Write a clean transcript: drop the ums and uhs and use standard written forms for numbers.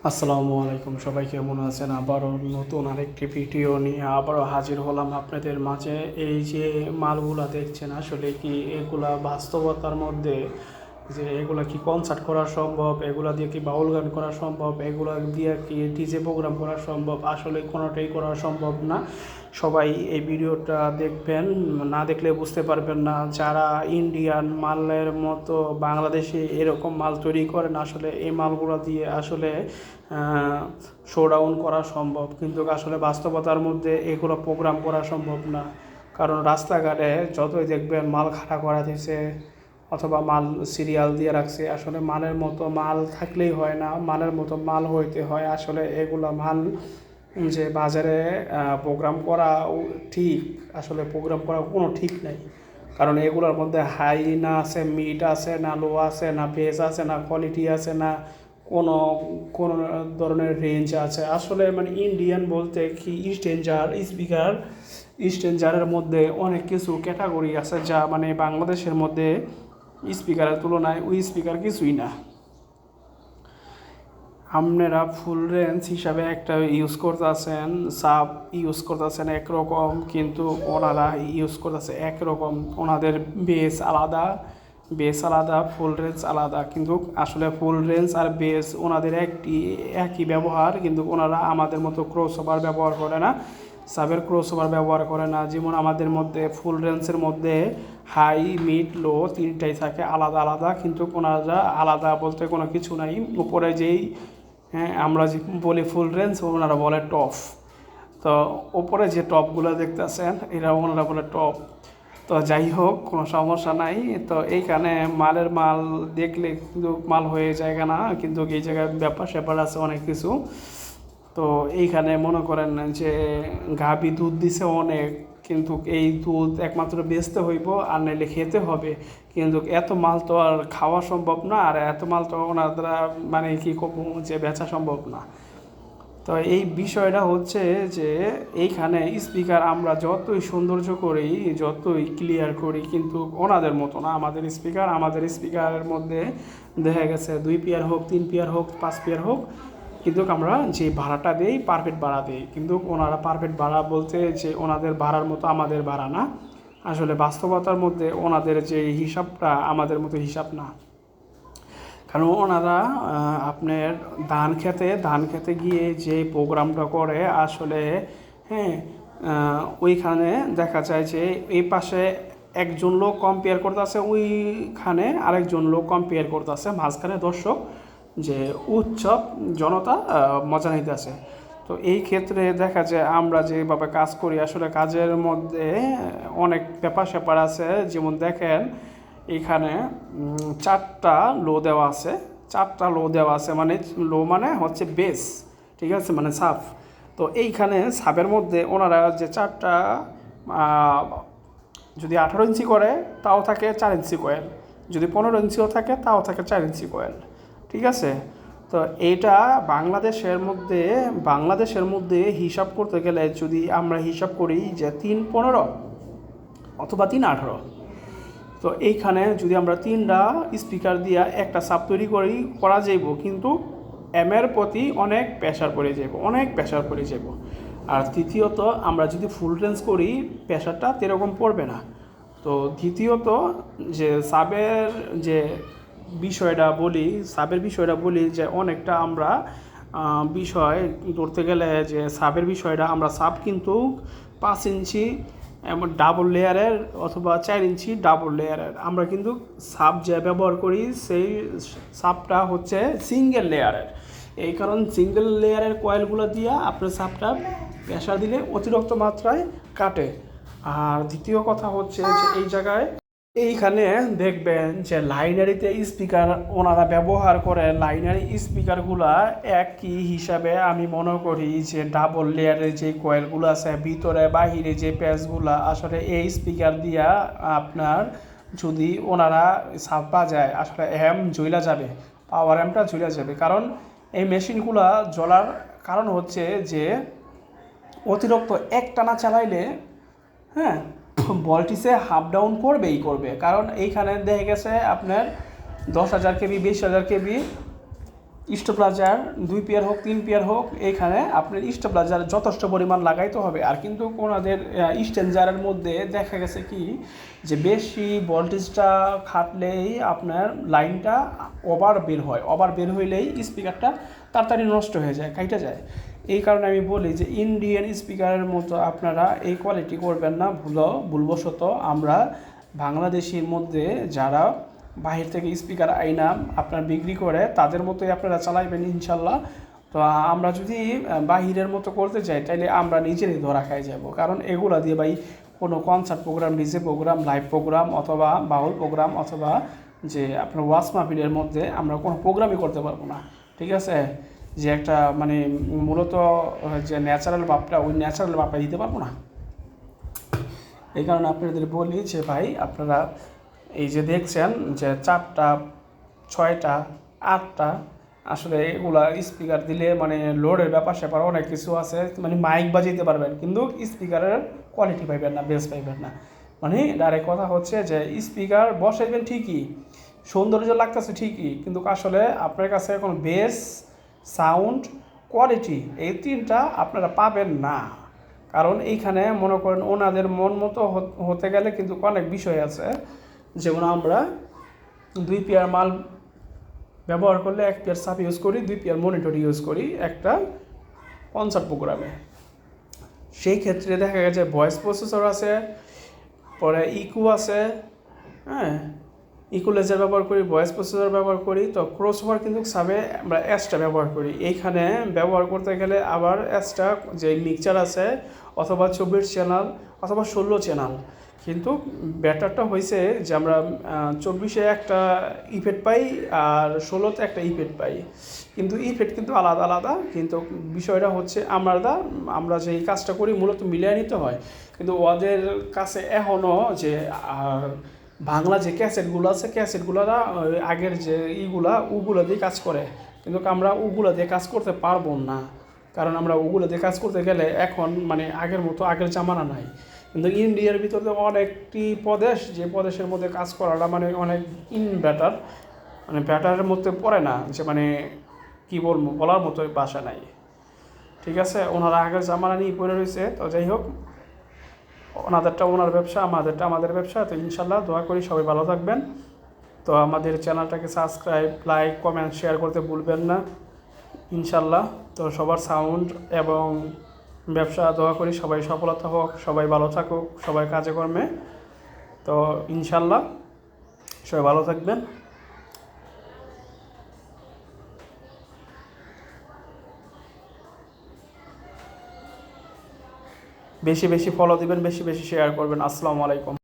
আসসালামু আলাইকুম, সবাই কেমন আছেন? আবারও নতুন আরেকটি ভিডিও নিয়ে আবারও হাজির হলাম আপনাদের মাঝে। এই যে মালগুলা দেখছেন, আসলে কি এগুলা বাস্তবতার মধ্যে যে এগুলা কি কনসার্ট করা সম্ভব, এগুলা দিয়ে কি বাউল গান করা সম্ভব, এগুলা দিয়ে কি ডিজে প্রোগ্রাম করা সম্ভব? আসলে কোনোটাই করা সম্ভব না। সবাই এই ভিডিওটা দেখবেন, না দেখলে বুঝতে পারবেন না। যারা ইন্ডিয়ান মালের মতো বাংলাদেশে এরকম মাল তৈরি করেন, আসলে এই মালগুলো দিয়ে আসলে শোডাউন করা সম্ভব, কিন্তু আসলে বাস্তবতার মধ্যে এগুলো প্রোগ্রাম করা সম্ভব না। কারণ রাস্তাঘাটে যতই দেখবেন মাল খাড়া করা দিয়েছে অথবা মাল সিরিয়াল দিয়ে রাখছে, আসলে মালের মতো মাল থাকলেই হয় না, মালের মতো মাল হইতে হয়। আসলে এগুলো মাল যে বাজারে প্রোগ্রাম করা ঠিক, আসলে প্রোগ্রাম করা কোনো ঠিক নাই। কারণ এগুলোর মধ্যে হাই না আছে, মিড আছে না, লো আছে না, বেস আছে না, কোয়ালিটি আছে না, কোনো কোনো ধরনের রেঞ্জ আছে। আসলে মানে ইন্ডিয়ান বলতে কি, স্টেঞ্জারের মধ্যে অনেক কিছু ক্যাটাগরি আছে যা মানে বাংলাদেশের মধ্যে স্পিকারের তুলনায় ওই স্পিকার কিছুই না। আপনারা ফুল রেঞ্জ হিসাবে একটা ইউজ করতেছেন, সাব ইউজ করতেছেন একরকম, কিন্তু ওনারা ইউজ করতেছে একরকম। ওনাদের বেস আলাদা, ফুল রেঞ্জ আলাদা, কিন্তু আসলে ফুল রেঞ্জ আর বেস ওনাদের একই ব্যবহার, কিন্তু ওনারা আমাদের মতো ক্রস ওভার ব্যবহার করে না, সাবের ক্রস ওভার ব্যবহার করে না। যেমন আমাদের মধ্যে ফুল রেঞ্জের মধ্যে হাই, মিড, লো তিনটাই থাকে আলাদা আলাদা, কিন্তু ওনারা আলাদা বলতে কোনো কিছু নাই। উপরে যেই আমরা যে বলি ফুল রেঞ্জ, ওনারা বলে টপ। তো ওপরে যে টপগুলো দেখতেছেন এরা ওনারা বলে টপ। তো যাই হোক, কোনো সমস্যা নাই। তো এইখানে মাল দেখলে কিন্তু মাল হয়ে যায় না, কিন্তু এই জায়গায় ব্যাপার স্যাপার আছে অনেক কিছু। তো এইখানে মনে করেন যে গাভী দুধ দিছে অনেক, কিন্তু এই দুধ একমাত্র বেচতে হইব আর নাইলে খেতে হবে। কিন্তু এত মাল তো আর খাওয়া সম্ভব না, আর এত মাল তো ওনারা মানে কি যে বেচা সম্ভব না। তো এই বিষয়টা হচ্ছে যে এইখানে স্পিকার আমরা যতই সৌন্দর্য করি, যতই ক্লিয়ার করি, কিন্তু ওনাদের মতো না। আমাদের স্পিকারের মধ্যে দেখা গেছে 2 পেয়ার হোক, 3 পেয়ার হোক, 5 পেয়ার হোক, কিন্তু আমরা যে ভাড়াটা দিই পারফেক্ট ভাড়া দিই, কিন্তু ওনারা পারফেক্ট ভাড়া বলতে যে ওনাদের ভাড়ার মতো আমাদের ভাড়া না। আসলে বাস্তবতার মধ্যে ওনাদের যে হিসাবটা আমাদের মতো হিসাব না। কারণ ওনারা আপনার ধান খেতে গিয়ে যে প্রোগ্রামটা করে আসলে, হ্যাঁ, ওইখানে দেখা যায় যে এই পাশে একজন লোক কম্পেয়ার করতেছে, ওইখানে আরেকজন লোক কম্পেয়ার করতেছে, মাঝখানে দর্শক যে উৎসব জনতা মজা নিতেছে। তো এই ক্ষেত্রে দেখা যায় আমরা যেভাবে কাজ করি, আসলে কাজের মধ্যে অনেক ব্যাপার স্যাপার আছে। যেমন দেখেন এইখানে 4টা লো দেওয়া আছে, মানে লো মানে হচ্ছে বেস, ঠিক আছে, মানে সাব। তো এইখানে সাবের মধ্যে ওনারা যে 4টা যদি 18 ইঞ্চি করে তাও থাকে 4 ইঞ্চি কয়েল, যদি 15 ইঞ্চিও থাকে তাও থাকে 4 ইঞ্চি কয়েল, ঠিক আছে। তো এইটা বাংলাদেশের মধ্যে হিসাব করতে গেলে যদি আমরা হিসাব করি যে 315 অথবা 318, তো এইখানে যদি আমরা 3টা স্পিকার দিয়া একটা সাব তৈরি করা যাইব, কিন্তু এর প্রতি অনেক প্রেশার পড়ে যাব। আর দ্বিতীয়ত আমরা যদি ফুল রেঞ্জ করি, প্রেশারটা সেরকম পড়বে না। তো দ্বিতীয়ত যে যে সাবের বিষয়টা বলি যে অনেকটা আমরা বিষয় ধরতে গেলে যে সাব কিন্তু 5 ইঞ্চি এমন ডাবল লেয়ারের অথবা 4 ইঞ্চি ডাবল লেয়ারের আমরা কিন্তু সাব যে ব্যবহার করি, সেই সাবটা হচ্ছে সিঙ্গেল লেয়ারের। এই কারণ সিঙ্গেল লেয়ারের কয়েলগুলো দিয়ে আপনার সাবটা প্রেশার দিলে অতিরিক্ত মাত্রায় কাটে। আর দ্বিতীয় কথা হচ্ছে যে এইখানে দেখবেন যে লাইনারিতে স্পিকার ওনারা ব্যবহার করে, লাইনারি স্পিকারগুলা একই হিসাবে আমি মনে করি যে ডাবল লেয়ারের যে কয়েলগুলো আছে ভিতরে বাহিরে যে প্যাচগুলা, আসলে এই স্পিকার দিয়া আপনার যদি ওনারা সাপ বাজায় আসলে পাওয়ার অ্যাম্পটা জ্বলা যাবে। কারণ এই মেশিনগুলা জ্বলার কারণ হচ্ছে যে অতিরিক্ত একটানা চালাইলে, হ্যাঁ, ভোল্টেজে হাফ ডাউন করবে। কারণ এইখানে দেখা গেছে আপনার 10,000 কেবি, 20,000 কেবি স্টেবিলাইজার 2 পেয়ার হোক 3 পেয়ার হোক, এখানে আপনার স্টেবিলাইজার যথেষ্ট পরিমাণ লাগাইতে হবে। আর কিন্তু ওনাদের স্ট্যান্ডারের মধ্যে দেখা গেছে কি যে বেশি ভোল্টেজটা খাটলেই আপনার লাইনটা ওভার বের হইলেই স্পিকারটা তাড়াতাড়ি নষ্ট হয়ে যায়, কাইটা যায়। এই কারণে আমি বলি যে ইন্ডিয়ান স্পিকারের মতো আপনারা এই কোয়ালিটি করবেন না। ভুলবশত আমরা বাংলাদেশের মধ্যে যারা বাহির থেকে স্পিকার আইনা আপনার বিক্রি করে তাদের মতোই আপনারা চালাইবেন ইনশাল্লাহ। তো আমরা যদি বাহিরের মতো করতে চাই তাইলে আমরা নিজেরই ধরা খাই যাব। কারণ এগুলা দিয়ে ভাই কোনো concert program, DJ program, live program অথবা বাউল প্রোগ্রাম অথবা যে আপনার ওয়াজ মাহফিলের মধ্যে আমরা কোনো প্রোগ্রামই করতে পারবো না, ঠিক আছে। যে একটা মানে মূলত যে ন্যাচারাল ভাবটা, ওই ন্যাচারাল ভাবটা দিতে পারবো না। এই কারণে আপনাদের বলি যে ভাই আপনারা এই যে দেখছেন যে 4টা 6টা 8টা আসলে এগুলা স্পিকার দিলে মানে লোডের ব্যাপার স্যাপার অনেক কিছু আছে, মানে মাইক বাজাইতে পারবেন কিন্তু স্পিকারের কোয়ালিটি পাইবেন না, বেস পাইবেন না। মানে ডাইরেক্ট কথা হচ্ছে যে স্পিকার বসাইবেন ঠিকই, সৌন্দর্য লাগতেছে ঠিকই, কিন্তু আসলে আপনার কাছে এখন বেস, সাউন্ড, কোয়ালিটি এই 3টা আপনারা পাবেন না। কারণ এইখানে মনে করেন ওনাদের মন মতো হতে গেলে কিন্তু অনেক বিষয় আছে। যেমন আমরা 2 পেয়ার মাল ব্যবহার করলে 1 পেয়ার সাব ইউজ করি, 2 পেয়ার মনিটর ইউজ করি একটা কনসার্ট প্রোগ্রামে। সেই ক্ষেত্রে দেখা গেছে ভয়েস প্রসেসর আছে, পরে ইকু আছে, হ্যাঁ ইকুলাইজার ব্যবহার করি, ভয়েস প্রসেসর ব্যবহার করি। তো ক্রসওভার কিন্তু সাবে আমরা এসটা ব্যবহার করি। এইখানে ব্যবহার করতে গেলে আবার এসটা যে মিক্সচার আছে অথবা 24 চ্যানেল অথবা 16 চ্যানেল, কিন্তু ব্যাটারটা হয়েছে যে আমরা 24-এ একটা ইফেক্ট পাই আর 16-তে একটা ইফেক্ট পাই, কিন্তু ইফেক্ট কিন্তু আলাদা আলাদা। কিন্তু বিষয়টা হচ্ছে আমরা যে এই কাজটা করি মূলত মিলিয়ে নিতে হয়। কিন্তু ওদের কাছে এখনও যে বাংলা যে ক্যাসেটগুলো আছে ক্যাসেটগুলোরা আগের যে ওগুলো দিয়ে কাজ করে, কিন্তু আমরা ওগুলো দিয়ে কাজ করতে পারবো না। কারণ আমরা ওগুলো দিয়ে কাজ করতে গেলে এখন মানে আগের জামানা নাই। কিন্তু ইন্ডিয়ার ভিতরে অনেকটি প্রদেশ, যে প্রদেশের মধ্যে কাজ করাটা মানে অনেক বেটার, মানে ব্যাটারের মধ্যে পড়ে না, যে মানে কী বলবো বলার মতো ভাষা নাই, ঠিক আছে। ওনারা আগের জামানা নিয়ে পড়ে রয়েছে। তো যাই হোক, ওনাদেরটা ওনার ব্যবসা, আমাদেরটা আমাদের ব্যবসা। তো ইনশাল্লাহ দোয়া করি সবাই ভালো থাকবেন। তো আমাদের চ্যানেলটাকে সাবস্ক্রাইব, লাইক, কমেন্ট, শেয়ার করতে ভুলবেন না ইনশাল্লাহ। তো সবার সাউন্ড এবং ব্যবসা দোয়া করি সবাই সফলতা হোক, সবাই ভালো থাকুক, সবাই কাজে কর্মে। তো ইনশাল্লাহ সবাই ভালো থাকবেন। বেশি বেশি ফলো দিবেন, বেশি বেশি শেয়ার করবেন। আসসালামু আলাইকুম।